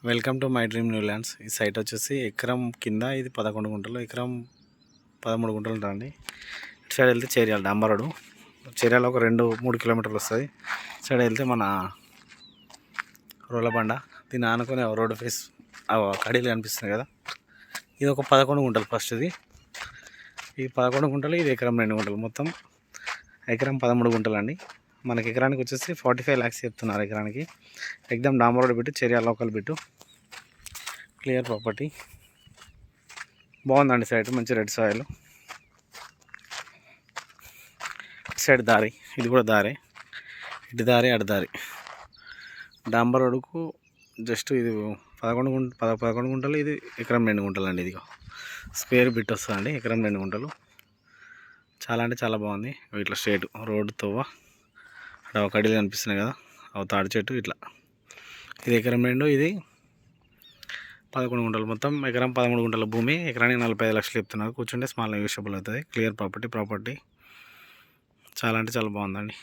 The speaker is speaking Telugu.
Welcome to my dream new lands. ఈ సైట్ వచ్చేసి ఎకరం కింద ఇది 11 గుంటలు, ఎకరం 13 గుంటలు ఉంటుంది. ఇటు సైడ్ వెళ్తే చేర్యాల డాంబర్ రోడ్, చేర్యాల ఒక 2-3 కిలోమీటర్లు వస్తుంది. ఇటు సైడ్ వెళ్తే మన రోలబండ, దీన్ని ఆనుకొని రోడ్ ఫేస్ కడీలు కనిపిస్తుంది కదా, ఇది ఒక 11 గుంటలు. ఫస్ట్ ఈ 11 గుంటలు, ఇది ఎకరం 2 గుంటలు, మొత్తం ఎకరం 13 గుంటలు అండి. మనకి ఎకరానికి వచ్చేసి 45 lakhs చెప్తున్నారు ఎకరానికి. ఎగ్దమ్ డాంబర్ road bit, Cheriyal local bit, clear property. బాగుందండి సైట్, మంచి రెడ్ సాయిల్. సైడ్ దారి, ఇది కూడా దారి, ఇటు దారి అటు దారి. డాంబర్ రోడ్కు జస్ట్ ఇది 11 గుంటలు, ఇది ఎకరం 2 గుంటలు అండి. ఇది స్క్వేర్ బిట్ వస్తుందండి, ఎకరం 2 గుంటలు. చాలా అంటే చాలా బాగుంది. ఇట్లా స్ట్రేట్ రోడ్ తవ్వ, అక్కడ ఒక అడిలు కనిపిస్తున్నాయి కదా, అవి తాడి చెట్టు. ఇట్లా ఇది ఎకరం 2, ఇది 11 గుంటలు. మొత్తం ఎకరం 13 గుంటల భూమి, ఎకరానికి 45 లక్షలు చెప్తున్నారు. కూర్చుంటే స్మాల్ నెగోషియబుల్ అవుతుంది. Clear property. చాలా అంటే చాలా బాగుందండి.